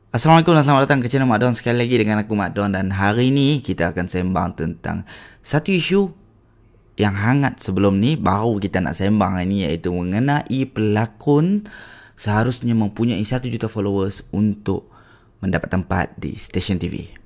Assalamualaikum dan selamat datang ke channel Mak Don sekali lagi dengan aku Mak Don. Dan hari ini kita akan sembang tentang satu isu yang hangat sebelum ni, baru kita nak sembang hari ni, iaitu mengenai pelakon seharusnya mempunyai 1 juta followers untuk mendapat tempat di stesen TV.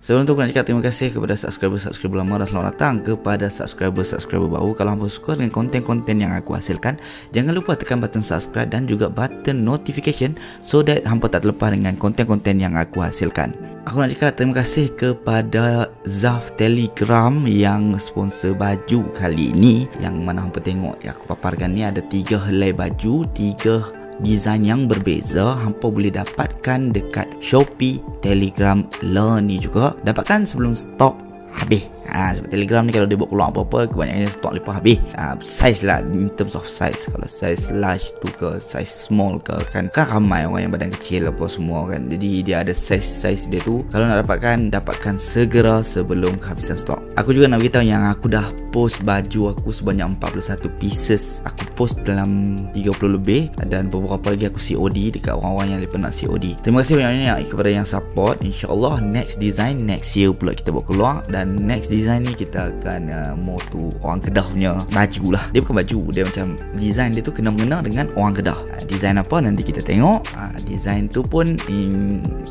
Sebelum tu aku nak cakap terima kasih kepada subscriber lama dan selamat datang kepada subscriber baru. Kalau hampa suka dengan konten-konten yang aku hasilkan, jangan lupa tekan button subscribe dan juga button notification so that hampa tak terlepas dengan konten-konten yang aku hasilkan. Aku nak cakap terima kasih kepada Zaf Telegram yang sponsor baju kali ini. Yang mana hampa tengok yang aku paparkan ni ada 3 helai baju, 3 design yang berbeza. Hampa boleh dapatkan dekat Shopee, Telegram, Learn ni juga. Dapatkan sebelum stok habis. Sebab Telegram ni kalau dia buat keluar apa-apa, kebanyakannya stok lepas habis. Size lah, in terms of size. Kalau size large tu ke size small ke, kan ramai orang yang badan kecil apa semua kan. Jadi dia ada size dia tu. Kalau nak dapatkan segera sebelum kehabisan stok. Aku juga nak beritahu yang aku dah post baju aku sebanyak 41 pieces. Aku post dalam 30 lebih dan beberapa lagi aku COD dekat orang-orang yang mereka nak COD. Terima kasih banyak-banyak kepada yang support. InsyaAllah next design next year pula kita buat keluar. Dan next design ni kita akan more to orang Kedah punya baju lah. Dia bukan baju, dia macam design dia tu kena-mengena dengan orang Kedah. Design apa nanti kita tengok. Design tu pun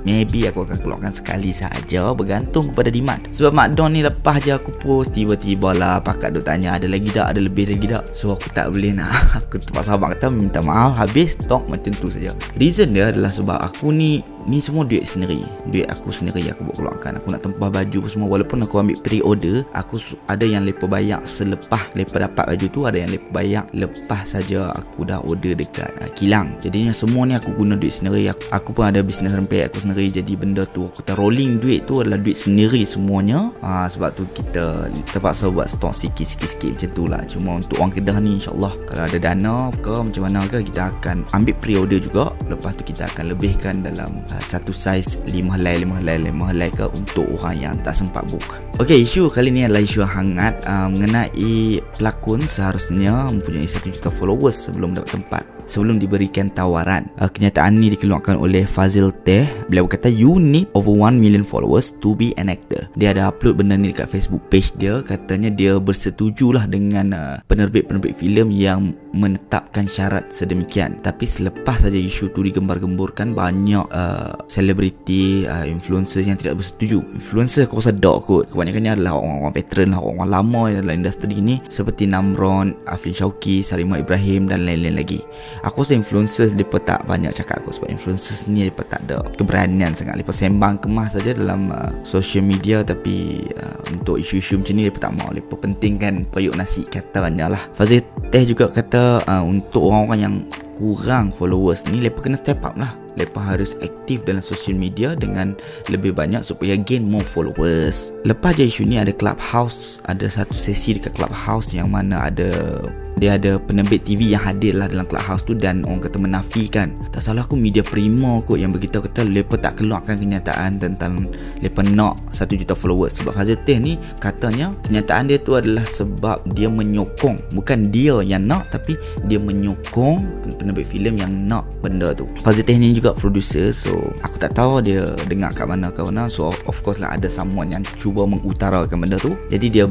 maybe aku akan keluarkan sekali sahaja, bergantung kepada demand. Sebab Mak Don ni lepas je aku post, tiba-tiba lah pakat duk tanya ada lagi tak, ada lebih lagi tak. So aku tak boleh nak aku terpaksa abang kata minta maaf, habis stok macam tu saja. Reason dia adalah sebab aku ni semua duit sendiri. Duit aku sendiri aku buat keluarkan. Aku nak tempah baju semua. Walaupun aku ambil pre-order, aku ada yang lepas bayar selepas lepas dapat baju tu, ada yang lepas bayar lepas saja aku dah order dekat kilang. Jadinya semua ni aku guna duit sendiri. Aku pun ada bisnes rempet aku sendiri. Jadi benda tu aku rolling duit tu adalah duit sendiri semuanya. Sebab tu kita terpaksa buat stok sikit-sikit macam tu lah. Cuma untuk orang Kedah ni insyaAllah kalau ada dana ke macam mana ke, kita akan ambil pre-order juga. Lepas tu kita akan lebihkan dalam satu saiz 5 helai ke untuk orang yang tak sempat book. Okey, isu kali ni adalah isu yang hangat mengenai pelakon seharusnya mempunyai 1 juta followers sebelum dapat tempat, sebelum diberikan tawaran. Kenyataan ni dikeluarkan oleh Fazil Teh. Beliau berkata you need over 1 million followers to be an actor. Dia ada upload benda ni dekat Facebook page dia. Katanya dia bersetujulah dengan penerbit-penerbit filem yang menetapkan syarat sedemikian. Tapi selepas saja isu tu digembar-gemburkan, banyak selebriti, influencer yang tidak bersetuju. Influencer aku rasa dok kot, kebanyakannya adalah orang-orang veteran lah, orang lama dalam industri ni, seperti Namron, Aflin Shauki, Sarimah Ibrahim dan lain-lain lagi. Aku rasa influencers mereka tak banyak cakap aku, sebab influencers ni mereka tak ada keberanian sangat. Mereka sembang kemas saja dalam social media. Tapi untuk isu-isu macam ni mereka tak mau. Mereka pentingkan periuk nasi katanya lah. Fazil Teh juga kata untuk orang-orang yang kurang followers ni, mereka kena step up lah. Mereka harus aktif dalam social media dengan lebih banyak supaya gain more followers. Lepas je isu ni ada Clubhouse. Ada satu sesi dekat Clubhouse yang mana dia ada penerbit TV yang hadir lah dalam Clubhouse tu, dan orang kata menafikan, tak salah aku Media Prima kot yang beritahu, kata mereka tak keluarkan kenyataan tentang mereka nak 1 juta followers. Sebab Fazil Teh ni katanya kenyataan dia tu adalah sebab dia menyokong, bukan dia yang nak, tapi dia menyokong penerbit filem yang nak benda tu. Fazil Teh ni juga producer, so aku tak tahu dia dengar kat mana. So of course lah ada someone yang cuba mengutarakan benda tu, jadi dia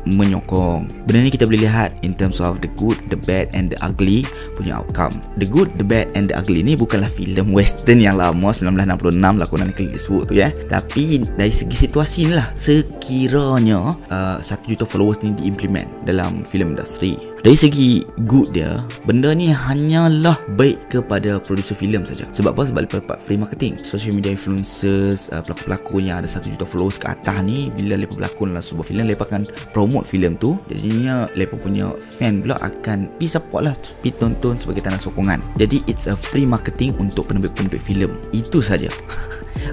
menyokong. Benda ni kita boleh lihat in terms of the good, the bad and the ugly punya outcome. The Good, the Bad and the Ugly ni bukanlah filem western yang lama 1966 lakonan Clint Eastwood tu ya. Tapi dari segi situasi ni lah, sekiranya 1 juta followers ni diimplement dalam filem industri, dari segi good dia, benda ni hanyalah baik kepada producer filem saja. Sebab apa? Sebab mereka dapat free marketing. Social media influencers, pelakon-pelakon yang ada 1 juta followers ke atas ni, bila mereka berlakon dalam sebuah filem, mereka akan promote filem tu. Jadinya mereka punya fan pula akan pergi support lah, pergi tonton sebagai tanda sokongan. Jadi it's a free marketing untuk penerbit-penerbit filem. Itu saja.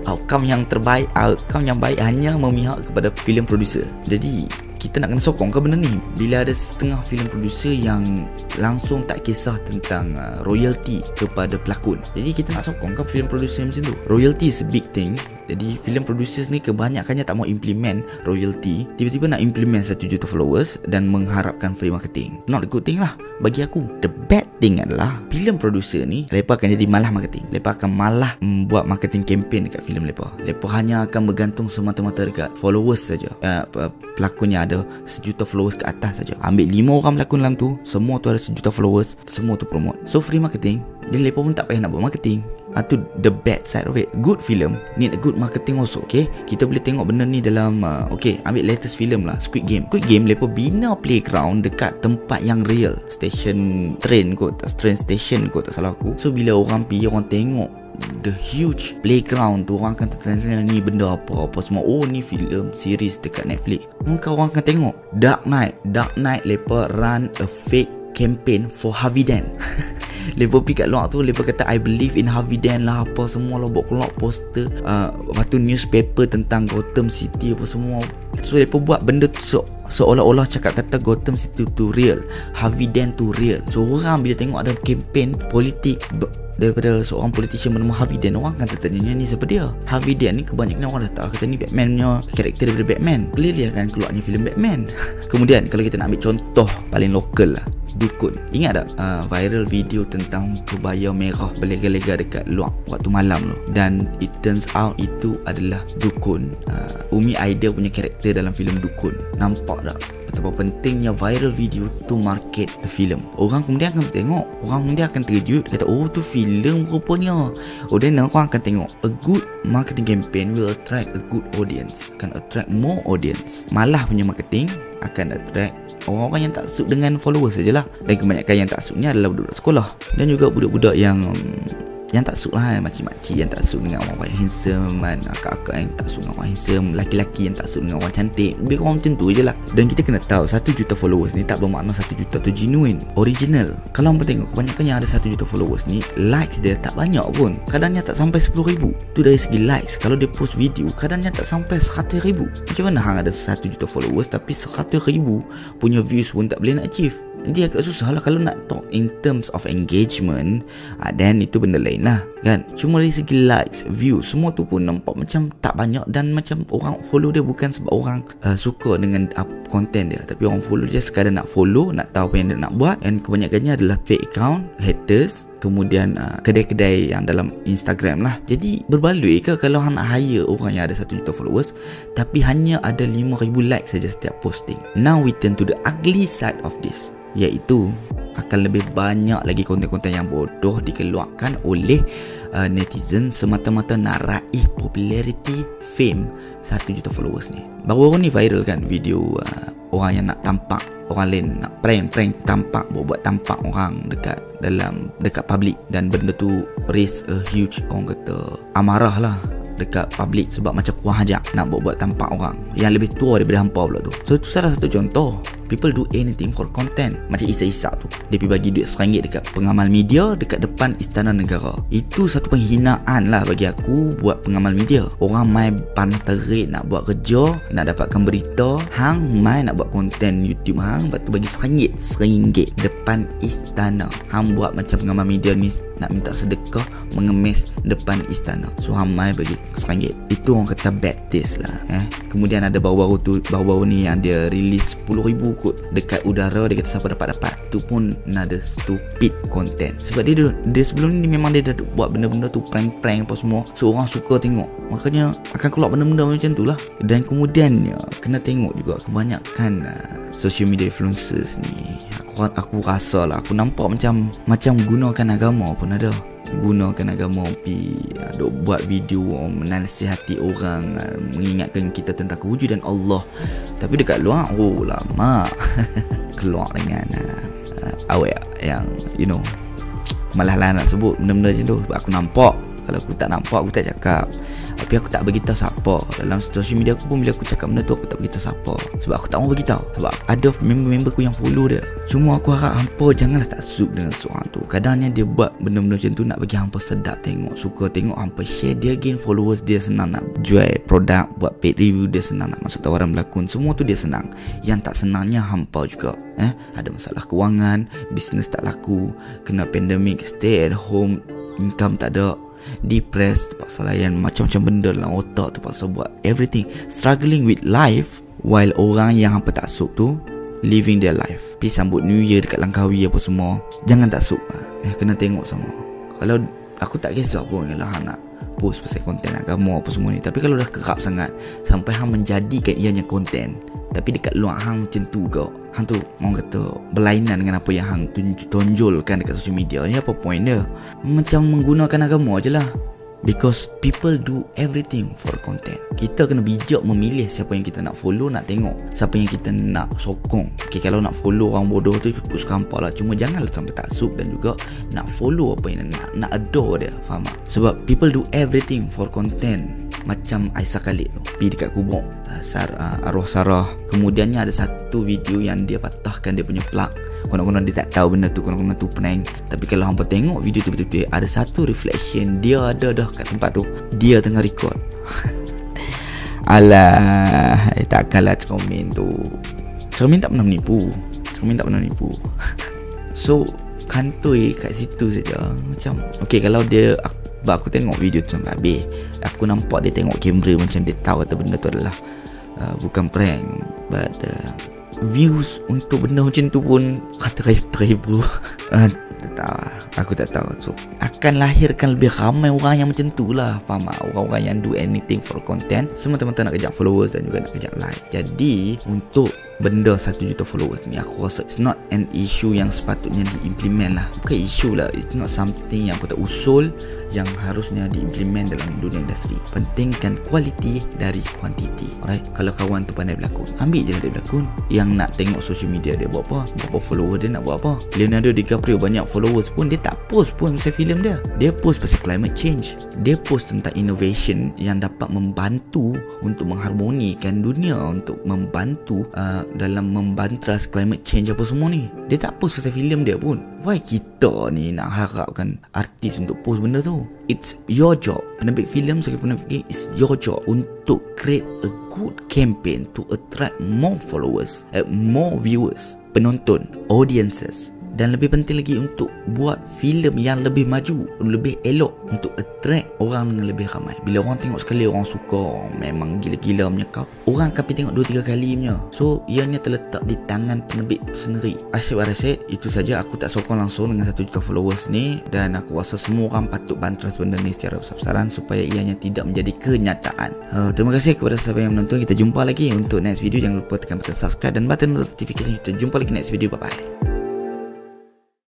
Outcome yang terbaik, outcome yang baik hanya memihak kepada filem producer. Jadi kita nak kena sokong ke benda ni? Bila ada setengah filem producer yang langsung tak kisah tentang royalty kepada pelakon. Jadi kita nak sokong ke filem producer macam tu? Royalty is a big thing. Jadi filem producers ni kebanyakannya tak mau implement royalty, tiba-tiba nak implement 1 juta followers dan mengharapkan free marketing. Not a good thing lah bagi aku. The bad thing adalah filem producer ni mereka akan jadi malah marketing. Mereka akan malah buat marketing campaign dekat filem mereka. Mereka hanya akan bergantung semata-mata dekat followers saja. Pelakonnya ada 1 juta followers ke atas saja. Ambil 5 orang pelakon dalam tu, semua tu ada 1 juta followers, semua tu promote. So free marketing, dan mereka pun tak payah nak buat marketing. Itu the bad side of it. Good film need a good marketing also. Okay, kita boleh tengok benda ni dalam okay, ambil latest film lah, Squid Game. Squid Game mereka bina playground dekat tempat yang real, station train kot, train station kot tak salah aku. So bila orang pergi, orang tengok the huge playground tu, orang akan tertanya ni benda apa semua. Oh ni filem series dekat Netflix. Maka orang akan tengok Dark Knight mereka run a fake campaign for Harvey Dent. Lepas pergi kat luar tu, lepas kata I believe in Harvey Dent lah, apa semua lah, buat keluar poster, lepas tu newspaper tentang Gotham City apa semua. So lepas buat benda tu seolah-olah cakap kata Gotham City tu real, Harvey Dent tu real. So orang bila tengok ada campaign politik daripada seorang politician bernama Harvey Dent, orang akan tertanya ni siapa dia. Harvey Dent ni kebanyakan orang dah tahu kata ni Batman punya karakter daripada Batman. Clearly akan keluarnya filem Batman. Kemudian kalau kita nak ambil contoh paling lokal lah, dukun. Ingat tak viral video tentang kebaya merah berlega-lega dekat luar waktu malam tu, dan it turns out itu adalah dukun. Umi Aida punya karakter dalam filem Dukun. Nampak tak betapa pentingnya viral video tu market the film. Orang kemudian akan tengok, orang kemudian akan terkejut, kata oh tu filem rupanya. Oh then orang akan tengok. A good marketing campaign will attract a good audience, akan attract more audience. Malah punya marketing akan attract orang-orang yang tak suit dengan followers sajalah. Dan kebanyakan yang tak suitnya adalah budak-budak sekolah, dan juga budak-budak yang tak suit lah, makcik-makcik yang tak suit dengan orang yang handsome, akak-akak yang tak suit dengan orang handsome, laki-laki yang tak suit dengan orang cantik. Lebih kurang macam tu je lah. Dan kita kena tahu 1 juta followers ni tak bermakna 1 juta tu genuine, original. Kalau orang tengok kebanyakan yang ada 1 juta followers ni, likes dia tak banyak pun. Kadangnya tak sampai 10,000. Tu dari segi likes. Kalau dia post video, kadangnya tak sampai 100,000. Macam mana hang ada 1 juta followers tapi 100,000 punya views pun tak boleh nak achieve? Dia agak susah lah. Kalau nak talk in terms of engagement, then itu benda lain lah kan. Cuma dari segi likes, views, semua tu pun nampak macam tak banyak, dan macam orang follow dia bukan sebab orang suka dengan konten dia, tapi orang follow dia sekadar nak follow, nak tahu apa yang dia nak buat. Dan kebanyakannya adalah fake account, haters, kemudian kedai-kedai yang dalam Instagram lah. Jadi berbaloi ke kalau nak hire orang yang ada 1 juta followers tapi hanya ada 5,000 likes saja setiap posting? Now we turn to the ugly side of this, iaitu akan lebih banyak lagi konten-konten yang bodoh dikeluarkan oleh netizen semata-mata nak raih popularity, fame 1 juta followers ni. Baru-baru ni viral kan video orang yang nak tampak orang lain, nak prank tampak, buat tampak orang dekat public, dan benda tu raise a huge, orang kata amarah lah dekat public, sebab macam kurang ajar nak buat tampak orang yang lebih tua daripada hampa pula tu. So itu salah satu contoh. People do anything for content. Macam Isak tu, dia pergi bagi duit RM1 dekat pengamal media dekat depan Istana Negara. Itu satu penghinaan lah bagi aku buat pengamal media. Orang main panah terik nak buat kerja, nak dapatkan berita, hang main nak buat konten YouTube hang, lepas tu bagi RM1 depan istana. Hang buat macam pengamal media ni nak minta sedekah, mengemis depan istana. So hang main bagi RM1. Itu orang kata bad taste lah. Kemudian ada baru-baru ni yang dia release 10,000 kot dekat udara. Dia kata siapa dapat. Tu pun ada stupid content. Sebab dia sebelum ni memang dia dah buat benda-benda tu, prank-prank apa semua. So orang suka tengok, makanya akan keluar benda-benda macam tu lah. Dan kemudian kena tengok juga kebanyakan social media influencers ni, aku rasa lah, aku nampak macam gunakan agama pun ada. Gunakan agama buat video menasihati orang, mengingatkan kita tentang kewujudan Allah. Tapi dekat luar, oh lama keluar dengan awak yang malah lah nak sebut benda-benda macam tu. Sebab aku nampak Kalau aku tak nampak, aku tak cakap. Tapi aku tak beritahu siapa. Dalam social media aku pun, bila aku cakap benda tu, aku tak beritahu siapa. Sebab aku tak mau beritahu. Sebab ada member-member aku yang follow dia. Cuma aku harap hampa janganlah taksub dengan seorang tu. Kadangnya dia buat benda-benda macam tu nak bagi hampa sedap tengok, suka tengok hampa share, dia gain followers, dia senang nak jual produk, buat paid review, dia senang nak masuk tawaran berlakon. Semua tu dia senang. Yang tak senangnya hampa juga. Ada masalah kewangan, bisnes tak laku, kena pandemik, stay at home, income tak ada, depressed, terpaksa layan macam-macam benda dalam otak, terpaksa buat everything, struggling with life, while orang yang hampa taksub tu living their life. Pergi sambut New Year dekat Langkawi apa semua, jangan taksub. Kena tengok sama. Kalau aku tak kisah pun ialah nak post pasal konten agama apa semua ni, tapi kalau dah kerap sangat sampai hang menjadikan ianya konten, tapi dekat luar hang macam tu kau, hang tu orang kata berlainan dengan apa yang hang tonjolkan dekat social media ni, apa point dia? Macam menggunakan agama je lah. Because people do everything for content. Kita kena bijak memilih siapa yang kita nak follow, nak tengok, siapa yang kita nak sokong. Kalau nak follow orang bodoh tu ikut sekampar lah. Cuma janganlah sampai taksub dan juga nak follow apa yang nak adore dia. Faham tak? Sebab people do everything for content. Macam Aisyah Khalid tu pergi dekat kubur arwah Sarah. Kemudiannya ada satu video yang dia patahkan dia punya plug. Konon-konon dia tak tahu benda tu, konon-konon tu prank. Tapi kalau hampa tengok video tu betul-betul, ada satu reflection dia ada dah kat tempat tu, dia tengah record. Alah, takkanlah Cermin tu. Cermin tak pernah menipu. So kantoi kat situ saja. Macam okay, kalau dia aku tengok video tu sampai habis, aku nampak dia tengok kamera macam dia tahu kata benda tu adalah bukan prank. But views untuk benda macam tu pun ribu. Aku tak tahu. So akan lahirkan lebih ramai orang yang macam tu lah. Faham tak? Orang-orang yang do anything for content, semata-mata nak kejar followers dan juga nak kejar like. Jadi untuk benda 1 juta followers ni, aku rasa it's not an issue yang sepatutnya diimplement lah. Bukan issue lah, it's not something yang aku tak usul yang harusnya diimplement dalam dunia industri. Pentingkan quality dari quantity. Alright, kalau kawan tu pandai berlakon, ambil je lah dia berlakon. Yang nak tengok social media dia buat apa, berapa follower dia nak buat apa. Leonardo DiCaprio banyak followers pun dia tak post pun pasal filem dia. Dia post pasal climate change. Dia post tentang innovation yang dapat membantu untuk mengharmonikan dunia, untuk membantu dalam membantras climate change apa semua ni. Dia tak post pasal filem dia pun. Why kita ni nak harapkan artis untuk post benda tu? It's your job. Penerbit filem sebagai penerbit, it's your job untuk create a good campaign to attract more followers, more viewers, penonton, audiences. Dan lebih penting lagi untuk buat filem yang lebih maju, lebih elok, untuk attract orang dengan lebih ramai. Bila orang tengok sekali, orang suka, memang gila-gila punya kau, orang akan pergi tengok 2-3 kali punya. So ianya terletak di tangan penerbit tu sendiri. Asyik Warasid, itu saja. Aku tak sokong langsung dengan 1 juta followers ni, dan aku rasa semua orang patut bantras benda ni secara besar-besaran supaya ianya tidak menjadi kenyataan. Terima kasih kepada siapa yang menonton. Kita jumpa lagi untuk next video. Jangan lupa tekan button subscribe dan button notification. Kita jumpa lagi next video. Bye bye.